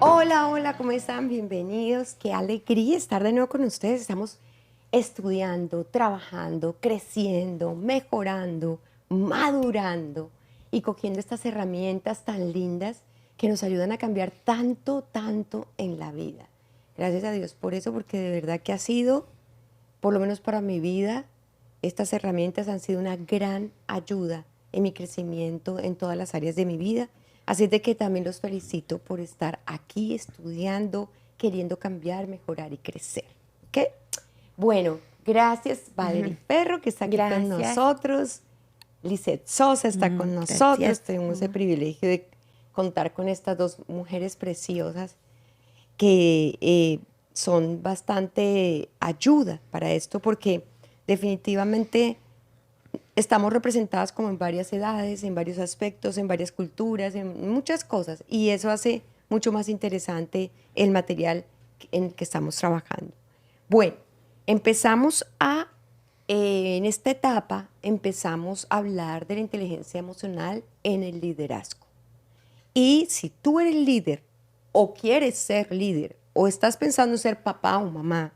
Hola, hola, ¿cómo están? Bienvenidos. Qué alegría estar de nuevo con ustedes. Estamos estudiando, trabajando, creciendo, mejorando, madurando y cogiendo estas herramientas tan lindas que nos ayudan a cambiar tanto, tanto en la vida. Gracias a Dios por eso, porque de verdad que ha sido, por lo menos para mi vida, estas herramientas han sido una gran ayuda en mi crecimiento en todas las áreas de mi vida. Así de que también los felicito por estar aquí estudiando, queriendo cambiar, mejorar y crecer. ¿Ok? Bueno, gracias Valerie Ferro, que está aquí con Gracias. nosotros. Lizeth Sosa está con nosotros. Gracias. Tenemos el privilegio de contar con estas dos mujeres preciosas que son bastante ayuda para esto, porque definitivamente estamos representadas como en varias edades, en varios aspectos, en varias culturas, en muchas cosas, y eso hace mucho más interesante el material en que estamos trabajando. Bueno, en esta etapa empezamos a hablar de la inteligencia emocional en el liderazgo. Y si tú eres líder o quieres ser líder o estás pensando en ser papá o mamá,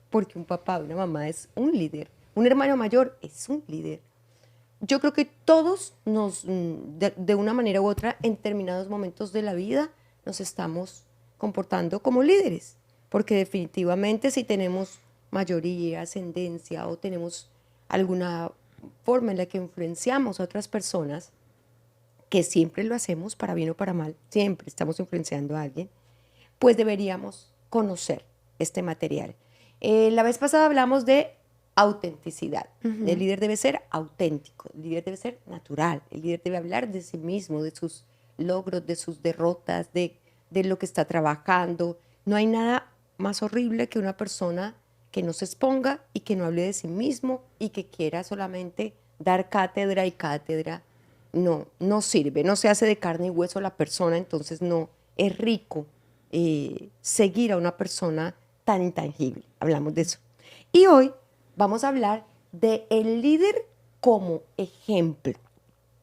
porque un papá o una mamá es un líder, un hermano mayor es un líder. Yo creo que todos de una manera u otra, en determinados momentos de la vida, nos estamos comportando como líderes, porque definitivamente si tenemos mayoría, ascendencia o tenemos alguna forma en la que influenciamos a otras personas, que siempre lo hacemos para bien o para mal, siempre estamos influenciando a alguien, pues deberíamos conocer este material. La vez pasada hablamos de autenticidad. El líder debe ser auténtico, el líder debe ser natural, el líder debe hablar de sí mismo, de sus logros, de sus derrotas, de lo que está trabajando. No hay nada más horrible que una persona que no se exponga y que no hable de sí mismo y que quiera solamente dar cátedra y cátedra. No, no sirve, no se hace de carne y hueso la persona, entonces no es rico seguir a una persona tan intangible. Hablamos de eso. Y hoy vamos a hablar de el líder como ejemplo.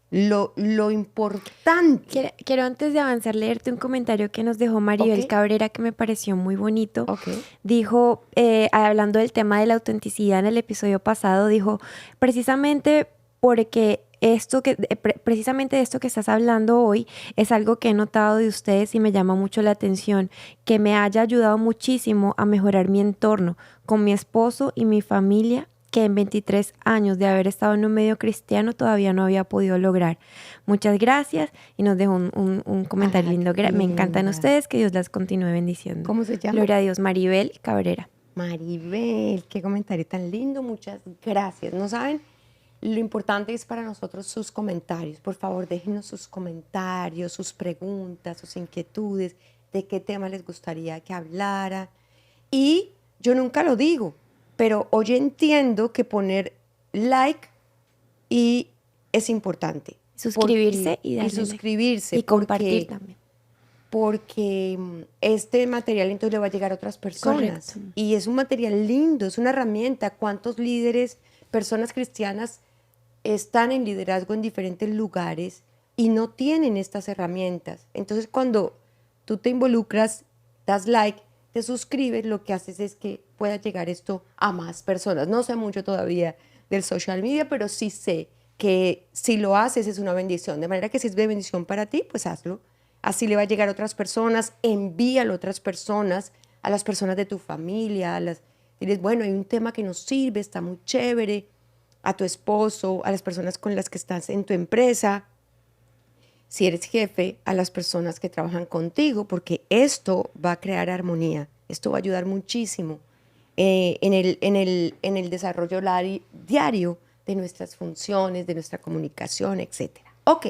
Lo importante. Quiero antes de avanzar leerte un comentario que nos dejó Maribel Ok, Cabrera que me pareció muy bonito. ok. Dijo, hablando del tema de la autenticidad en el episodio pasado, dijo, precisamente porque precisamente de esto que estás hablando hoy es algo que he notado de ustedes y me llama mucho la atención, que me haya ayudado muchísimo a mejorar mi entorno con mi esposo y mi familia, que en 23 años de haber estado en un medio cristiano todavía no había podido lograr. Muchas gracias y nos dejó un comentario Ah, lindo. qué Me encantan linda. ustedes, que Dios las continúe bendiciendo. ¿Cómo se llama? Gloria a Dios, Maribel Cabrera. Maribel, qué comentario tan lindo, muchas gracias. ¿No saben? Lo importante es para nosotros sus comentarios. Por favor, déjenos sus comentarios, sus preguntas, sus inquietudes, de qué tema les gustaría que hablara. Y yo nunca lo digo, pero hoy entiendo que poner like y es importante. Suscribirse y Y darle like. suscribirse, Y compartir también. porque este material entonces le va a llegar a otras Correcto. personas. Y es un material lindo, es una herramienta. ¿Cuántos líderes, personas cristianas, están en liderazgo en diferentes lugares y no tienen estas herramientas? Entonces, cuando tú te involucras, das like, te suscribes, lo que haces es que pueda llegar esto a más personas. No sé mucho todavía del social media, pero sí sé que si lo haces es una bendición. De manera que si es de bendición para ti, pues hazlo. Así le va a llegar a otras personas, envíalo a otras personas, a las personas de tu familia, diles, bueno, hay un tema que nos sirve, está muy chévere, a tu esposo, a las personas con las que estás en tu empresa, si eres jefe, a las personas que trabajan contigo, porque esto va a crear armonía, esto va a ayudar muchísimo en el desarrollo diario de nuestras funciones, de nuestra comunicación, etc. Ok.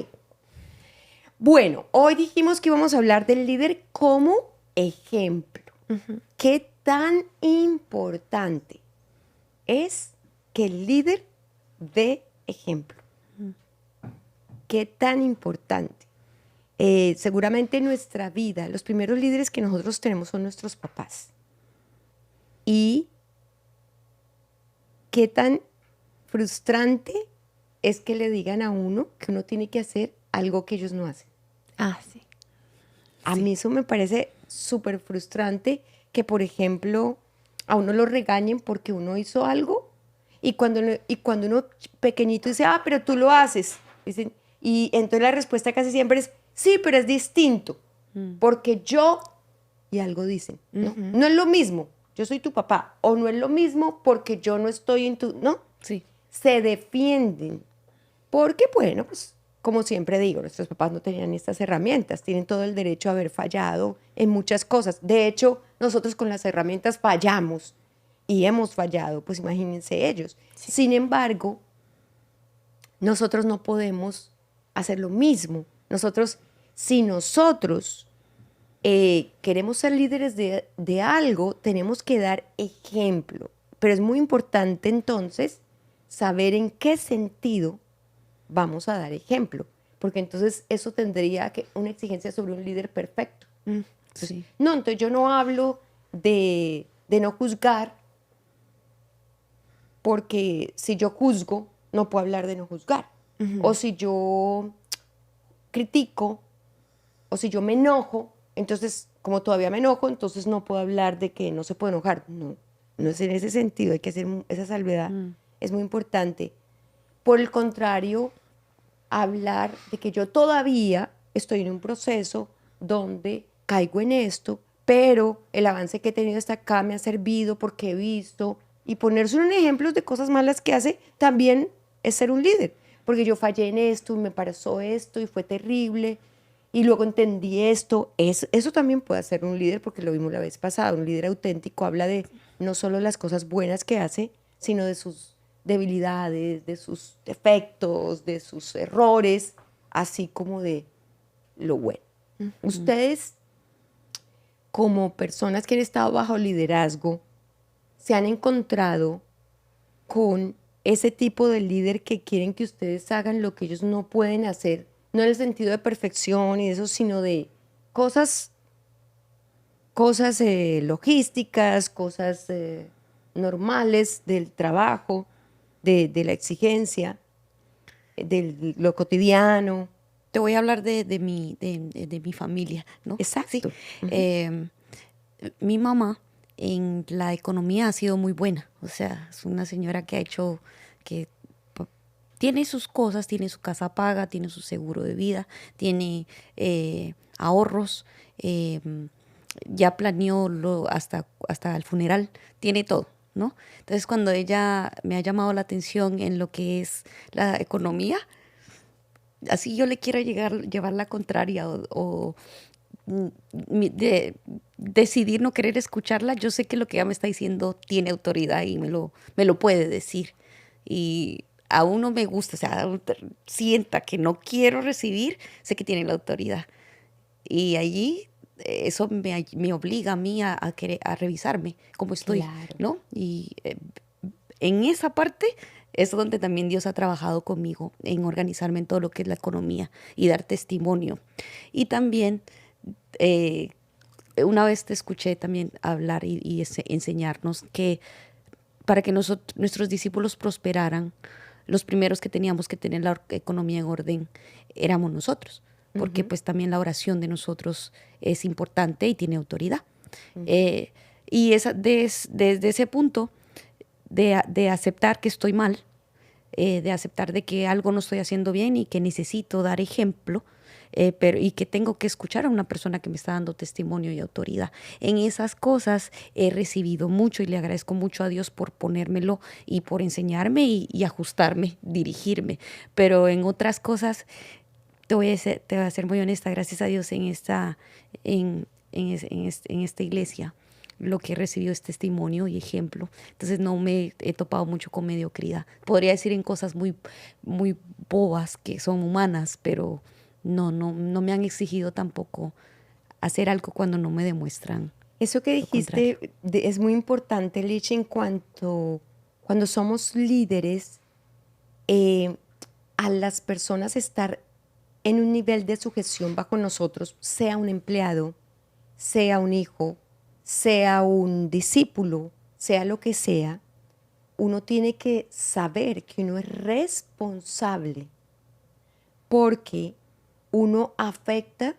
Bueno, hoy dijimos que íbamos a hablar del líder como ejemplo. ¿Qué tan importante es que el líder dé ejemplo? ¿Qué tan importante? Seguramente en nuestra vida, los primeros líderes que nosotros tenemos son nuestros papás. Y qué tan frustrante es que le digan a uno que uno tiene que hacer algo que ellos no hacen. Ah, sí. A mí eso me parece súper frustrante que, por ejemplo, a uno lo regañen porque uno hizo algo y cuando uno pequeñito dice, ah, pero tú lo haces. Dicen, y entonces la respuesta casi siempre es, sí, pero es distinto. Porque yo, y algo dicen, ¿no? No es lo mismo, yo soy tu papá. O no es lo mismo porque yo no estoy en tu... ¿No? Sí. Se defienden. Porque, bueno, pues como siempre digo, nuestros papás no tenían estas herramientas, tienen todo el derecho a haber fallado en muchas cosas. De hecho, nosotros con las herramientas fallamos y hemos fallado, pues imagínense ellos. Sí. Sin embargo, nosotros no podemos hacer lo mismo. Si nosotros queremos ser líderes de algo, tenemos que dar ejemplo. Pero es muy importante entonces saber en qué sentido vamos a dar ejemplo, porque entonces eso tendría que una exigencia sobre un líder perfecto. Entonces, Sí. no, entonces yo no hablo de no juzgar, porque si yo juzgo, no puedo hablar de no juzgar. O si yo critico, o si yo me enojo, entonces, como todavía me enojo, entonces no puedo hablar de que no se puede enojar. No, no es en ese sentido, hay que hacer esa salvedad. Es muy importante. Por el contrario, hablar de que yo todavía estoy en un proceso donde caigo en esto, pero el avance que he tenido hasta acá me ha servido porque he visto, y ponerse un ejemplo de cosas malas que hace también es ser un líder, porque yo fallé en esto y me pasó esto y fue terrible y luego entendí esto. Eso también puede ser un líder, porque lo vimos la vez pasada. Un líder auténtico habla de no solo las cosas buenas que hace, sino de sus debilidades, de sus defectos, de sus errores, así como de lo bueno. Ustedes, como personas que han estado bajo liderazgo, se han encontrado con ese tipo de líder que quieren que ustedes hagan lo que ellos no pueden hacer, no en el sentido de perfección y eso, sino de cosas logísticas, cosas normales del trabajo, de la exigencia, de lo cotidiano. Te voy a hablar de mi familia, ¿no? Exacto. Sí. Mi mamá en la economía ha sido muy buena. O sea, es una señora que ha hecho, que tiene sus cosas, tiene su casa paga, tiene su seguro de vida, tiene ahorros, ya planeó hasta el funeral, tiene todo, ¿no? Entonces, cuando ella me ha llamado la atención en lo que es la economía, así yo le quiero llevar la contraria o decidir no querer escucharla, yo sé que lo que ella me está diciendo tiene autoridad y me lo puede decir. Y a uno me gusta, o sea, sienta que no quiero recibir, sé que tiene la autoridad. Y allí eso me obliga a mí a revisarme cómo estoy, Claro. ¿no? Y en esa parte es donde también Dios ha trabajado conmigo en organizarme en todo lo que es la economía y dar testimonio. Y también una vez te escuché también hablar y enseñarnos que para que nuestros discípulos prosperaran, los primeros que teníamos que tener la economía en orden éramos nosotros, porque pues también la oración de nosotros es importante y tiene autoridad. Y desde ese punto de aceptar que estoy mal, de aceptar de que algo no estoy haciendo bien y que necesito dar ejemplo, y que tengo que escuchar a una persona que me está dando testimonio y autoridad. En esas cosas he recibido mucho y le agradezco mucho a Dios por ponérmelo y por enseñarme y ajustarme, dirigirme. Pero en otras cosas, te voy a ser muy honesta, gracias a Dios en esta iglesia lo que he recibido es testimonio y ejemplo. Entonces no me he topado mucho con mediocridad. Podría decir en cosas muy, muy bobas que son humanas, pero no me han exigido tampoco hacer algo cuando no me demuestran. Eso que lo contrario. dijiste es muy importante, Lich, cuando somos líderes, a las personas estar en un nivel de sujeción bajo nosotros, sea un empleado, sea un hijo, sea un discípulo, sea lo que sea, uno tiene que saber que uno es responsable porque uno afecta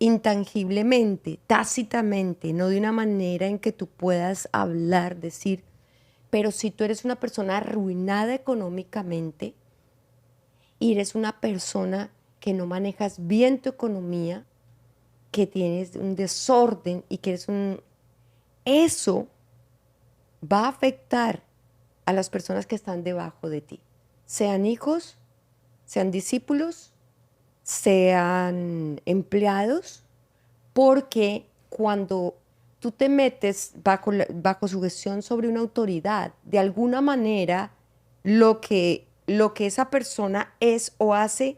intangiblemente, tácitamente, no de una manera en que tú puedas hablar, decir, pero si tú eres una persona arruinada económicamente y eres una persona que no manejas bien tu economía, que tienes un desorden y que eres eso va a afectar a las personas que están debajo de ti, sean hijos, sean discípulos, sean empleados, porque cuando tú te metes bajo sugestión sobre una autoridad, de alguna manera lo que esa persona es o hace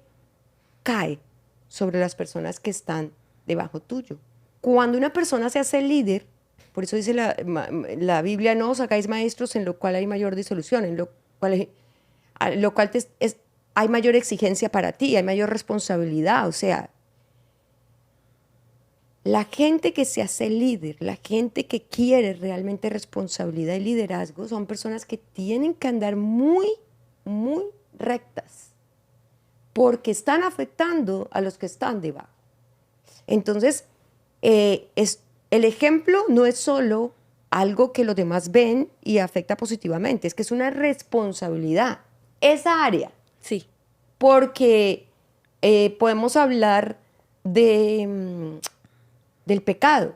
cae sobre las personas que están debajo tuyo. Cuando una persona se hace líder, por eso dice la Biblia, no os hagáis maestros en lo cual hay mayor disolución, en lo cual hay mayor exigencia para ti, hay mayor responsabilidad. O sea, la gente que se hace líder, la gente que quiere realmente responsabilidad y liderazgo, son personas que tienen que andar muy, muy rectas, porque están afectando a los que están debajo. Entonces, el ejemplo no es solo algo que los demás ven y afecta positivamente, es que es una responsabilidad. Esa área. Sí. Porque podemos hablar del pecado,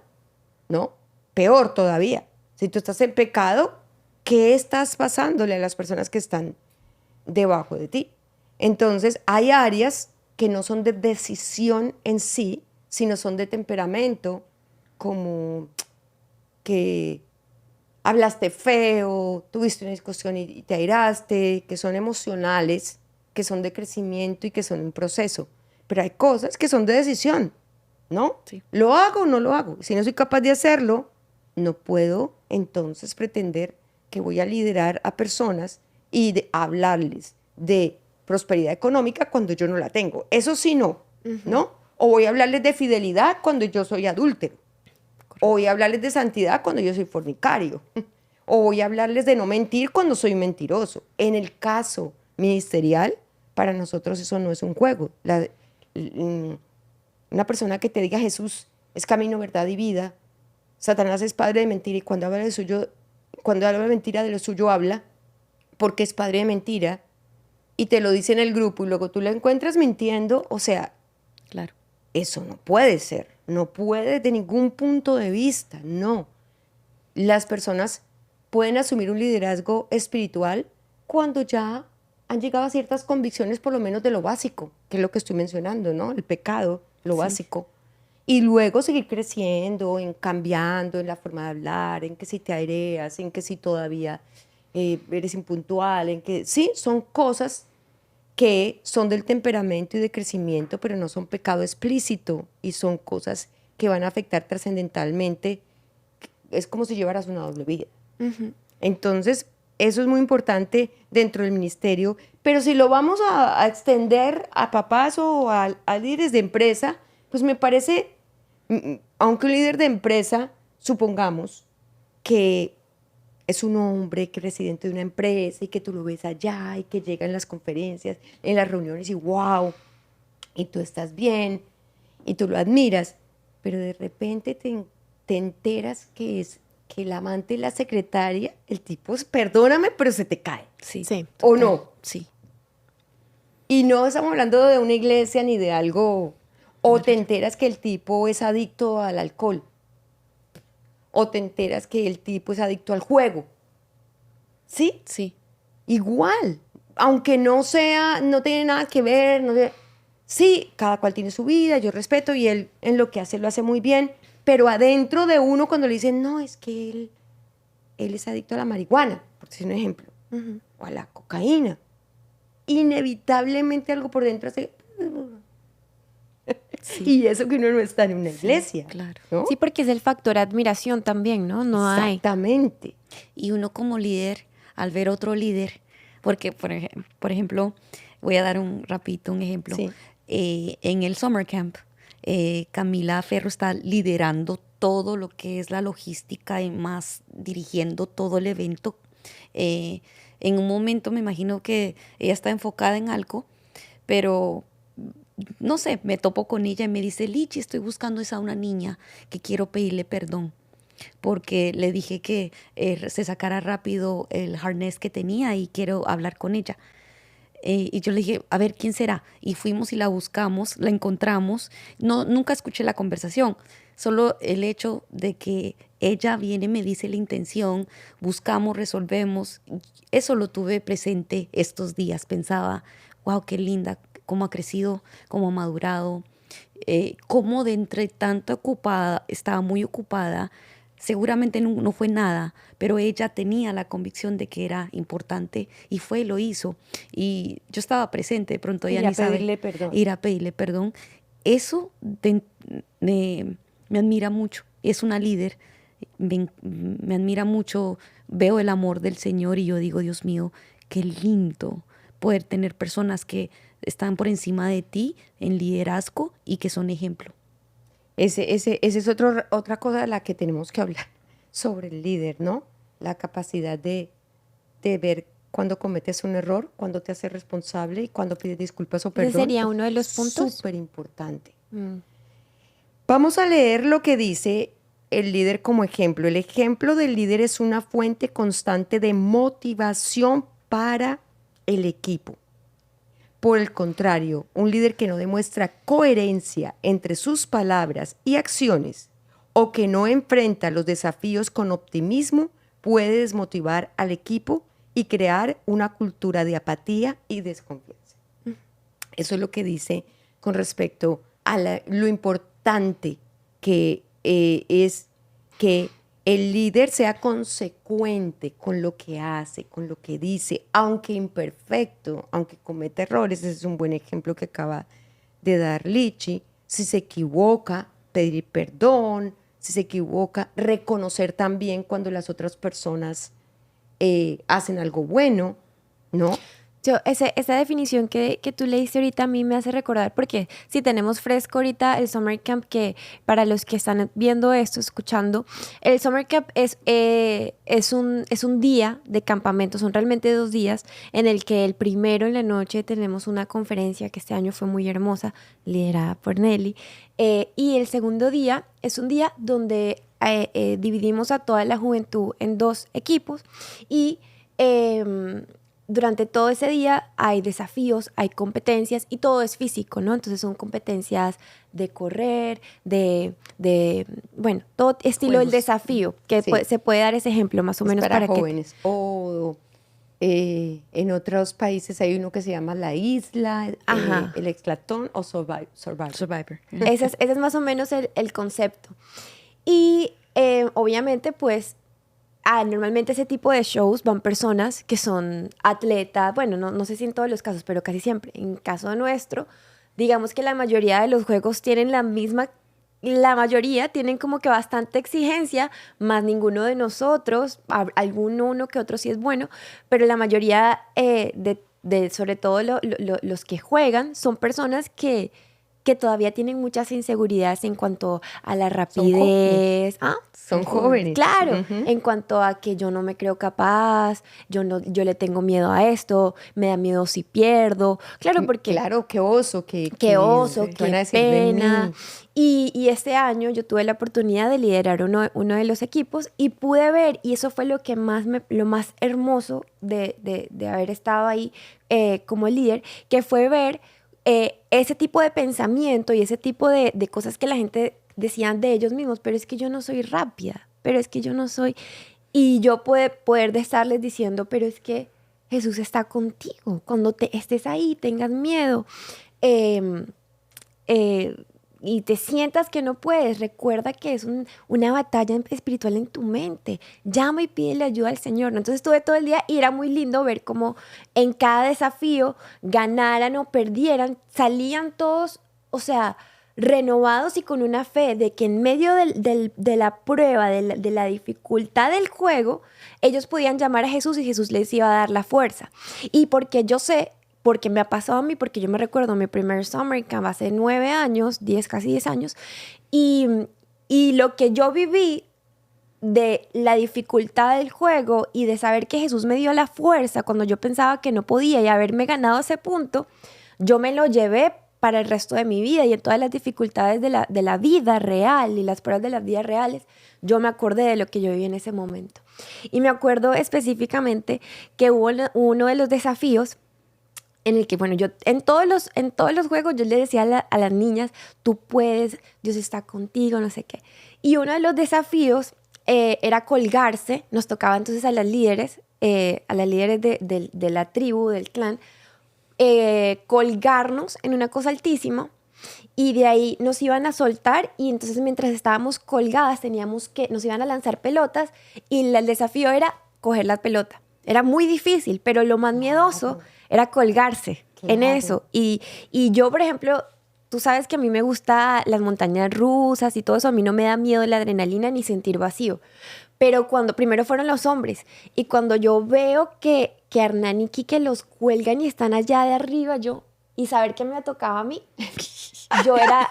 ¿no? Peor todavía. Si tú estás en pecado, ¿qué estás pasándole a las personas que están debajo de ti? Entonces, hay áreas que no son de decisión en sí, sino son de temperamento, como que hablaste feo, tuviste una discusión y te airaste, que son emocionales, que son de crecimiento y que son un proceso. Pero hay cosas que son de decisión, ¿no? Sí. ¿Lo hago o no lo hago? Si no soy capaz de hacerlo, no puedo entonces pretender que voy a liderar a personas y hablarles de prosperidad económica cuando yo no la tengo. Eso sí no, ¿no? O voy a hablarles de fidelidad cuando yo soy adúltero. O voy a hablarles de santidad cuando yo soy fornicario. O voy a hablarles de no mentir cuando soy mentiroso. En el caso ministerial, para nosotros eso no es un juego. Una persona que te diga Jesús es camino, verdad y vida, Satanás es padre de mentira y cuando habla de mentira de lo suyo habla, porque es padre de mentira, y te lo dice en el grupo y luego tú lo encuentras mintiendo, o sea, Claro. eso no puede ser, no puede de ningún punto de vista, no. Las personas pueden asumir un liderazgo espiritual cuando ya han llegado a ciertas convicciones, por lo menos de lo básico, que es lo que estoy mencionando, ¿no? El pecado, lo básico. Y luego seguir creciendo, cambiando en la forma de hablar, en que si te aireas, en que si todavía eres impuntual, en que sí, son cosas que son del temperamento y de crecimiento, pero no son pecado explícito y son cosas que van a afectar trascendentalmente. Es como si llevaras una doble vida. Entonces, eso es muy importante dentro del ministerio, pero si lo vamos a extender a papás o a líderes de empresa, pues me parece, aunque un líder de empresa, supongamos que es un hombre que es residente de una empresa y que tú lo ves allá y que llega en las conferencias, en las reuniones y wow, y tú estás bien y tú lo admiras, pero de repente te enteras que es que el amante y la secretaria, el tipo, perdóname, pero se te cae. Sí. Sí. ¿O no? Sí. Y no estamos hablando de una iglesia ni de algo, o te enteras que el tipo es adicto al alcohol, o te enteras que el tipo es adicto al juego. ¿Sí? Sí. Igual, aunque no tiene nada que ver, no sé. Sí, cada cual tiene su vida, yo respeto y él en lo que hace lo hace muy bien, pero adentro de uno cuando le dicen, no, es que él es adicto a la marihuana, por decir un ejemplo, o a la cocaína, inevitablemente algo por dentro hace... Sí. Y eso que uno no está en una iglesia, claro. ¿no? Sí, porque es el factor admiración también, ¿no? No hay. Exactamente. Y uno como líder, al ver otro líder, porque por ejemplo, voy a dar un ejemplo. Sí. En el Summer Camp, Camila Ferro está liderando todo lo que es la logística y más dirigiendo todo el evento. En un momento me imagino que ella está enfocada en algo, pero no sé, me topo con ella y me dice, Lichi, estoy buscando a una niña que quiero pedirle perdón porque le dije que se sacara rápido el harness que tenía y quiero hablar con ella. Y yo le dije, a ver, ¿quién será? Y fuimos y la buscamos, la encontramos. No, nunca escuché la conversación, solo el hecho de que ella viene, me dice la intención, buscamos, resolvemos. Eso lo tuve presente estos días. Pensaba, wow, qué linda, cómo ha crecido, cómo ha madurado, cómo de entre tanto ocupada, estaba muy ocupada. Seguramente no fue nada, pero ella tenía la convicción de que era importante y fue y lo hizo. Y yo estaba presente, de pronto ella ni sabe ir a pedirle perdón. Eso me admira mucho. Es una líder, me admira mucho. Veo el amor del Señor y yo digo, Dios mío, qué lindo poder tener personas que están por encima de ti en liderazgo y que son ejemplo. Ese es otra cosa de la que tenemos que hablar sobre el líder, ¿no? La capacidad de ver cuando cometes un error, cuando te haces responsable y cuando pides disculpas o perdón. ¿Ese sería uno de los puntos? Súper importante. Vamos a leer lo que dice el líder como ejemplo. El ejemplo del líder es una fuente constante de motivación para el equipo. Por el contrario, un líder que no demuestra coherencia entre sus palabras y acciones o que no enfrenta los desafíos con optimismo puede desmotivar al equipo y crear una cultura de apatía y desconfianza. Eso es lo que dice con respecto a lo importante que es que el líder sea consecuente con lo que hace, con lo que dice, aunque imperfecto, aunque cometa errores. Ese es un buen ejemplo que acaba de dar Lichi. Si se equivoca, pedir perdón. Si se equivoca, reconocer también cuando las otras personas hacen algo bueno, ¿no? Esa definición que tú leíste ahorita a mí me hace recordar, porque si tenemos fresco ahorita el Summer Camp, que para los que están viendo esto, escuchando, el Summer Camp es un día de campamento, son realmente 2 días, en el que el primero en la noche tenemos una conferencia que este año fue muy hermosa, liderada por Nelly, y el segundo día es un día donde dividimos a toda la juventud en 2 equipos y durante todo ese día hay desafíos, hay competencias y todo es físico, ¿no? Entonces son competencias de correr, bueno, todo estilo del desafío, que sí. se puede dar ese ejemplo más o menos para que... jóvenes. O en otros países hay uno que se llama La Isla, el Exclatón o Survivor. Ese es más o menos el concepto. Y obviamente, pues, normalmente ese tipo de shows van personas que son atletas, bueno, no sé si en todos los casos, pero casi siempre. En caso nuestro, digamos que la mayoría de los juegos tienen la mayoría tienen como que bastante exigencia, más ninguno de nosotros, uno que otro sí es bueno, pero la mayoría sobre todo los que juegan son personas que todavía tienen muchas inseguridades en cuanto a la rapidez. Son jóvenes. Claro, en cuanto a que yo no me creo capaz, yo le tengo miedo a esto, me da miedo si pierdo. Claro, porque... Claro, qué oso, qué pena. Y este año yo tuve la oportunidad de liderar uno de los equipos y pude ver, y eso fue lo más hermoso de haber estado ahí como líder, que fue ver ese tipo de pensamiento y ese tipo de cosas que la gente decían de ellos mismos, pero es que yo no soy rápida, pero es que yo no soy... Y yo poder estarles diciendo, pero es que Jesús está contigo, cuando estés ahí, tengas miedo y te sientas que no puedes, recuerda que es una batalla espiritual en tu mente. Llama y pídele ayuda al Señor, ¿no? Entonces estuve todo el día y era muy lindo ver cómo en cada desafío, ganaran o perdieran, salían todos, o sea, renovados y con una fe de que en medio de la prueba, de la dificultad del juego, ellos podían llamar a Jesús y Jesús les iba a dar la fuerza. Y porque yo sé, porque me ha pasado a mí, porque yo me recuerdo mi primer Summer Camp hace 9 años, casi 10 años, y lo que yo viví de la dificultad del juego y de saber que Jesús me dio la fuerza cuando yo pensaba que no podía y haberme ganado ese punto, yo me lo llevé para el resto de mi vida y en todas las dificultades de la vida real y las pruebas de las vidas reales, yo me acordé de lo que yo viví en ese momento. Y me acuerdo específicamente que hubo uno de los desafíos en el que, bueno, yo en todos los juegos yo le decía a las niñas, tú puedes, Dios está contigo, no sé qué. Y uno de los desafíos era colgarse, nos tocaba entonces a las líderes de la tribu, del clan, colgarnos en una cosa altísima y de ahí nos iban a soltar y entonces mientras estábamos colgadas nos iban a lanzar pelotas y el desafío era coger la pelota. Era muy difícil, pero lo más miedoso era colgarse en eso. Y yo, por ejemplo, tú sabes que a mí me gustan las montañas rusas y todo eso, a mí no me da miedo la adrenalina ni sentir vacío. Pero primero fueron los hombres, y cuando yo veo que Hernán y Quique los cuelgan y están allá de arriba, y saber que me tocaba a mí, yo era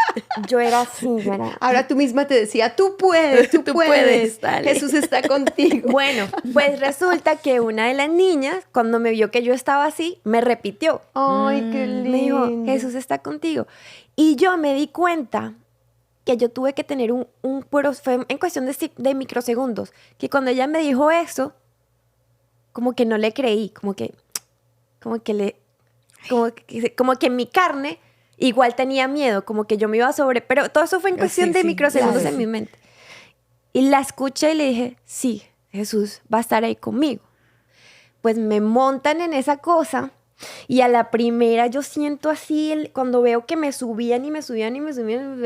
así, ¿verdad? Ahora tú misma te decía, tú puedes, tú puedes, dale. Jesús está contigo. Bueno, pues resulta que una de las niñas, cuando me vio que yo estaba así, me repitió. Ay, qué lindo. Me dijo, Jesús está contigo. Y yo me di cuenta que yo tuve que tener pero fue en cuestión de microsegundos, que cuando ella me dijo eso, como que no le creí, como que mi carne igual tenía miedo, como que yo me iba pero todo eso fue en cuestión de microsegundos en mi mente. Y la escuché y le dije, sí, Jesús va a estar ahí conmigo. Pues me montan en esa cosa y a la primera yo siento así, cuando veo que me subían y me subían y me subían,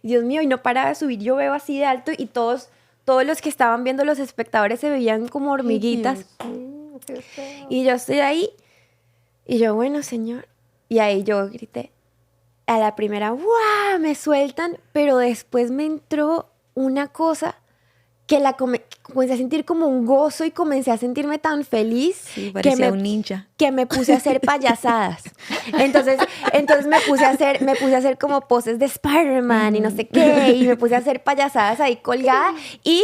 Dios mío, y no paraba de subir, yo veo así de alto y todos los que estaban viendo, los espectadores, se veían como hormiguitas. Y yo estoy ahí y yo, bueno, Señor. Y ahí yo grité. A la primera, ¡guau! Me sueltan, pero después me entró una cosa que comencé a sentir como un gozo y comencé a sentirme tan feliz. Sí, parecía un ninja. Que me puse a hacer payasadas. Entonces me puse a hacer como poses de Spider-Man y no sé qué, y me puse a hacer payasadas ahí colgada y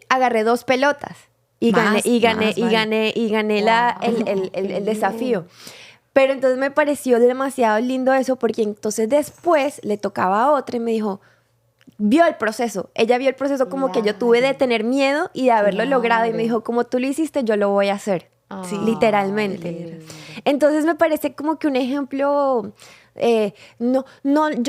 agarré 2 pelotas y gané el desafío. Pero entonces me pareció demasiado lindo eso, porque entonces después le tocaba a otra y me dijo, ella vio el proceso como que yo tuve de tener miedo y de haberlo logrado, y me dijo, como tú lo hiciste, yo lo voy a hacer. Sí, literalmente. Entonces me parece como que un ejemplo, yo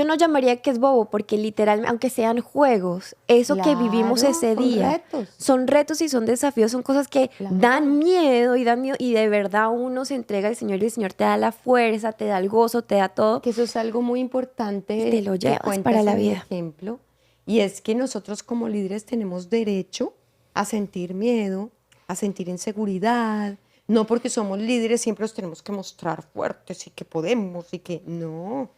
no llamaría que es bobo, porque literalmente, aunque sean juegos, eso que vivimos ese día, son retos y son desafíos, son cosas que dan miedo y de verdad uno se entrega al Señor y el Señor te da la fuerza, te da el gozo, te da todo. Que eso es algo muy importante. Y te lo llevas para la vida. Ejemplo, y es que nosotros como líderes tenemos derecho a sentir miedo, a sentir inseguridad. No porque somos líderes siempre nos tenemos que mostrar fuertes y que podemos y que no.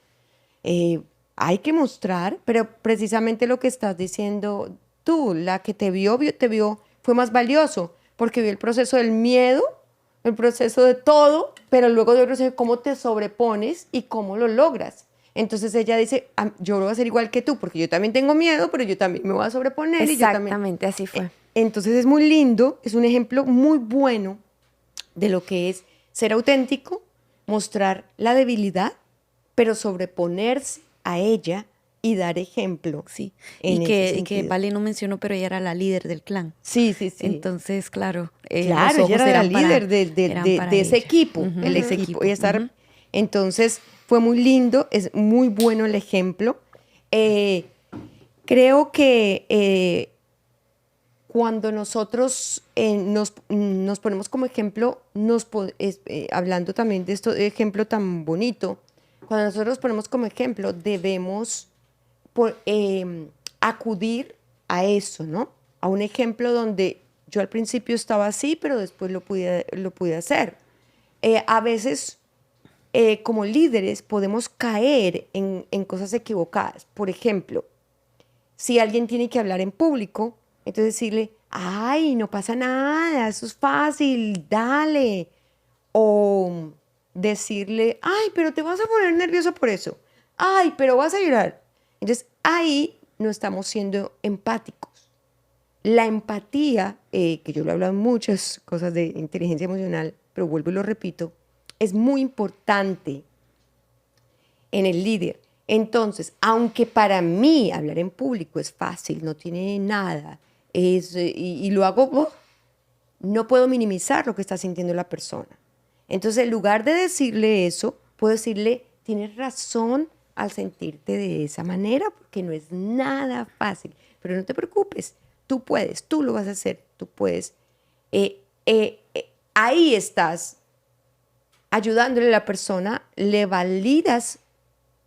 Hay que mostrar, pero precisamente lo que estás diciendo tú, la que te vio, fue más valioso porque vio el proceso del miedo, el proceso de todo, pero luego de proceso de cómo te sobrepones y cómo lo logras. Entonces ella dice, yo lo voy a hacer igual que tú, porque yo también tengo miedo, pero yo también me voy a sobreponer. Exactamente, así fue. Entonces es muy lindo, es un ejemplo muy bueno de lo que es ser auténtico, mostrar la debilidad, pero sobreponerse a ella y dar ejemplo. Sí, y que Vale no mencionó, pero ella era la líder del clan. Sí. Entonces, claro, ella era la líder de ese equipo, el equipo. Entonces, fue muy lindo, es muy bueno el ejemplo. Creo que cuando nosotros nos ponemos como ejemplo, hablando también de este ejemplo tan bonito, cuando nosotros nos ponemos como ejemplo, debemos acudir a eso, ¿no? A un ejemplo donde yo al principio estaba así, pero después lo pude hacer. A veces, como líderes, podemos caer en cosas equivocadas. Por ejemplo, si alguien tiene que hablar en público, entonces decirle, ay, no pasa nada, eso es fácil, dale. O decirle, ay, pero te vas a poner nervioso por eso. Ay, pero vas a llorar. Entonces, ahí no estamos siendo empáticos. La empatía, que yo lo he hablado en muchas cosas de inteligencia emocional, pero vuelvo y lo repito, es muy importante. en el líder. Entonces, aunque para mí hablar en público es fácil, no tiene nada, y lo hago, no puedo minimizar lo que está sintiendo la persona. Entonces, en lugar de decirle eso, puedo decirle, tienes razón al sentirte de esa manera, porque no es nada fácil, pero no te preocupes, tú puedes, tú lo vas a hacer, tú puedes. Ahí estás ayudándole a la persona, le validas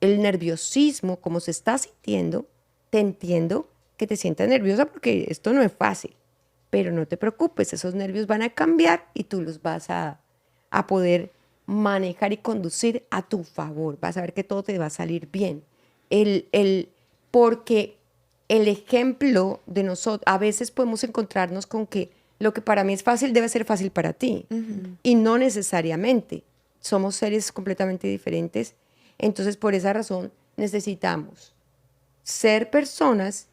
el nerviosismo, como se está sintiendo, te entiendo que te sientas nerviosa porque esto no es fácil, pero no te preocupes, esos nervios van a cambiar y tú los vas a poder manejar y conducir a tu favor, vas a ver que todo te va a salir bien. Porque el ejemplo de nosotros, a veces podemos encontrarnos con que lo que para mí es fácil debe ser fácil para ti, y no necesariamente. Somos seres completamente diferentes. Entonces, por esa razón, necesitamos ser personas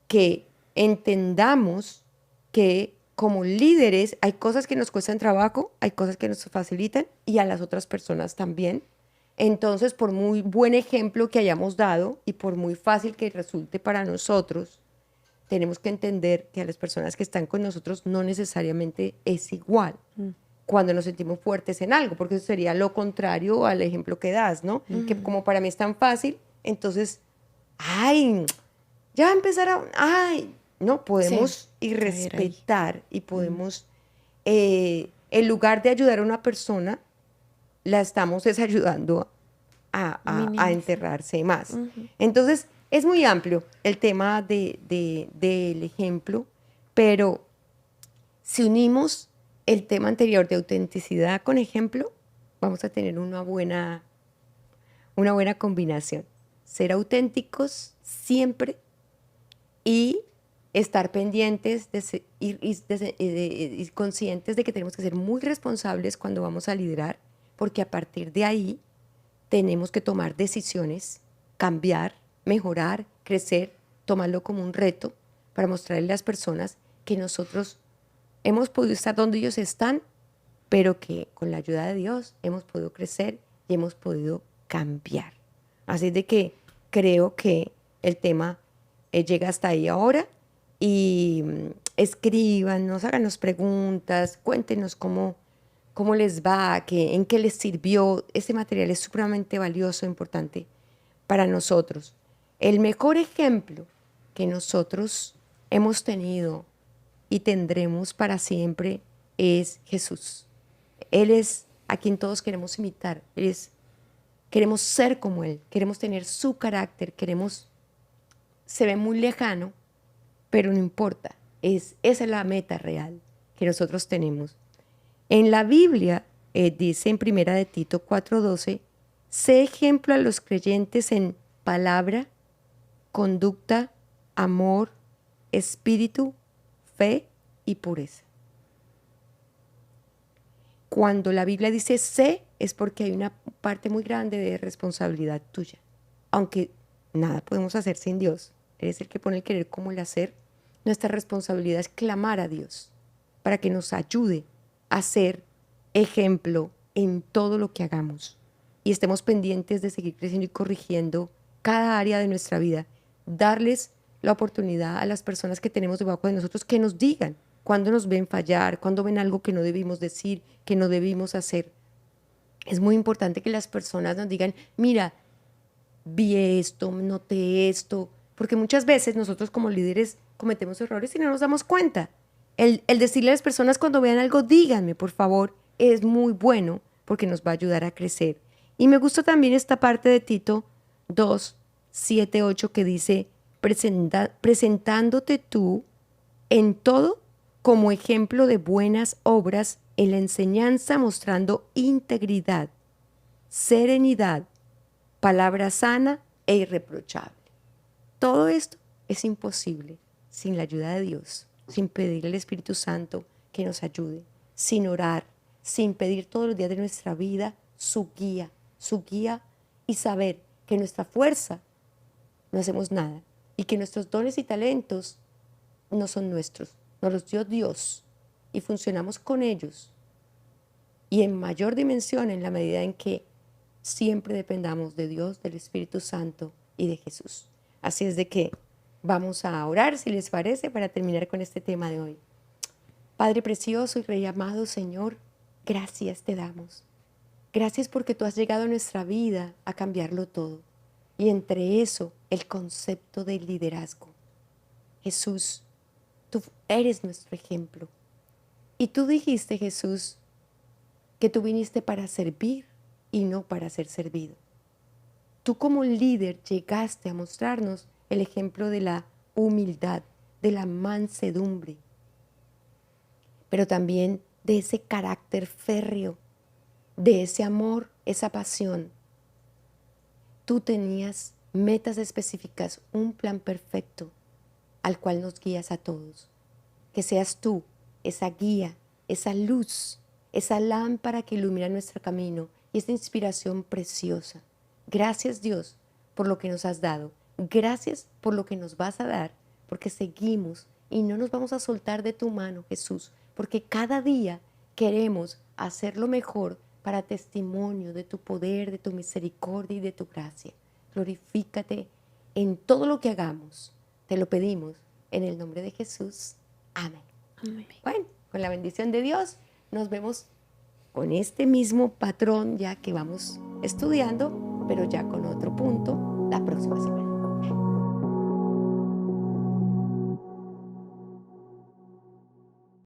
que entendamos que como líderes hay cosas que nos cuestan trabajo, hay cosas que nos facilitan y a las otras personas también. Entonces, por muy buen ejemplo que hayamos dado y por muy fácil que resulte para nosotros, tenemos que entender que a las personas que están con nosotros no necesariamente es igual cuando nos sentimos fuertes en algo, porque eso sería lo contrario al ejemplo que das, ¿no? Que como para mí es tan fácil, entonces, ay, ya va a empezar no, podemos y respetar y podemos, en lugar de ayudar a una persona, la estamos ayudando a enterrarse más. Entonces, es muy amplio el tema del ejemplo, pero si unimos el tema anterior de autenticidad con ejemplo, vamos a tener una buena combinación. Ser auténticos siempre y estar pendientes y conscientes de que tenemos que ser muy responsables cuando vamos a liderar, porque a partir de ahí tenemos que tomar decisiones, cambiar, mejorar, crecer, tomarlo como un reto para mostrarle a las personas que nosotros hemos podido estar donde ellos están, pero que con la ayuda de Dios hemos podido crecer y hemos podido cambiar. Así de que creo que el tema llega hasta ahí ahora y escríbanos, háganos preguntas, cuéntenos cómo les va, en qué les sirvió. Este material es supremamente valioso e importante para nosotros. El mejor ejemplo que nosotros hemos tenido y tendremos para siempre es Jesús. Él es a quien todos queremos imitar. Queremos ser como Él, queremos tener su carácter, se ve muy lejano, pero no importa. Esa es la meta real que nosotros tenemos. En la Biblia dice en Primera de Tito 4:12, sé ejemplo a los creyentes en palabra, conducta, amor, espíritu, fe y pureza. Cuando la Biblia dice sé, es porque hay una parte muy grande de responsabilidad tuya. Aunque nada podemos hacer sin Dios, Él es el que pone el querer como el hacer. Nuestra responsabilidad es clamar a Dios para que nos ayude a ser ejemplo en todo lo que hagamos y estemos pendientes de seguir creciendo y corrigiendo cada área de nuestra vida. Darles la oportunidad a las personas que tenemos debajo de nosotros que nos digan cuando nos ven fallar, cuando ven algo que no debimos decir, que no debimos hacer. Es muy importante que las personas nos digan, mira, vi esto, noté esto, porque muchas veces nosotros como líderes cometemos errores y no nos damos cuenta. El decirle a las personas cuando vean algo, díganme, por favor, es muy bueno porque nos va a ayudar a crecer. Y me gusta también esta parte de Tito 2:7-8 que dice, presentándote tú en todo como ejemplo de buenas obras en la enseñanza, mostrando integridad, serenidad, palabra sana e irreprochable. Todo esto es imposible sin la ayuda de Dios, sin pedirle al Espíritu Santo que nos ayude, sin orar, sin pedir todos los días de nuestra vida su guía y saber que nuestra fuerza no hacemos nada y que nuestros dones y talentos no son nuestros, nos los dio Dios y funcionamos con ellos y en mayor dimensión en la medida en que siempre dependamos de Dios, del Espíritu Santo y de Jesús. Así es de que vamos a orar, si les parece, para terminar con este tema de hoy. Padre precioso y Rey amado, Señor, gracias te damos. Gracias porque tú has llegado a nuestra vida a cambiarlo todo. Y entre eso, el concepto del liderazgo. Jesús, tú eres nuestro ejemplo. Y tú dijiste, Jesús, que tú viniste para servir y no para ser servido. Tú como líder llegaste a mostrarnos el ejemplo de la humildad, de la mansedumbre, pero también de ese carácter férreo, de ese amor, esa pasión. Tú tenías metas específicas, un plan perfecto al cual nos guías a todos. Que seas tú esa guía, esa luz, esa lámpara que ilumina nuestro camino y esta inspiración preciosa. Gracias, Dios, por lo que nos has dado. Gracias por lo que nos vas a dar, porque seguimos y no nos vamos a soltar de tu mano, Jesús, porque cada día queremos hacerlo mejor para testimonio de tu poder, de tu misericordia y de tu gracia. Glorifícate en todo lo que hagamos. Te lo pedimos en el nombre de Jesús. Amén. Amén. Bueno, con la bendición de Dios, nos vemos con este mismo patrón ya que vamos estudiando, pero ya con otro punto la próxima semana.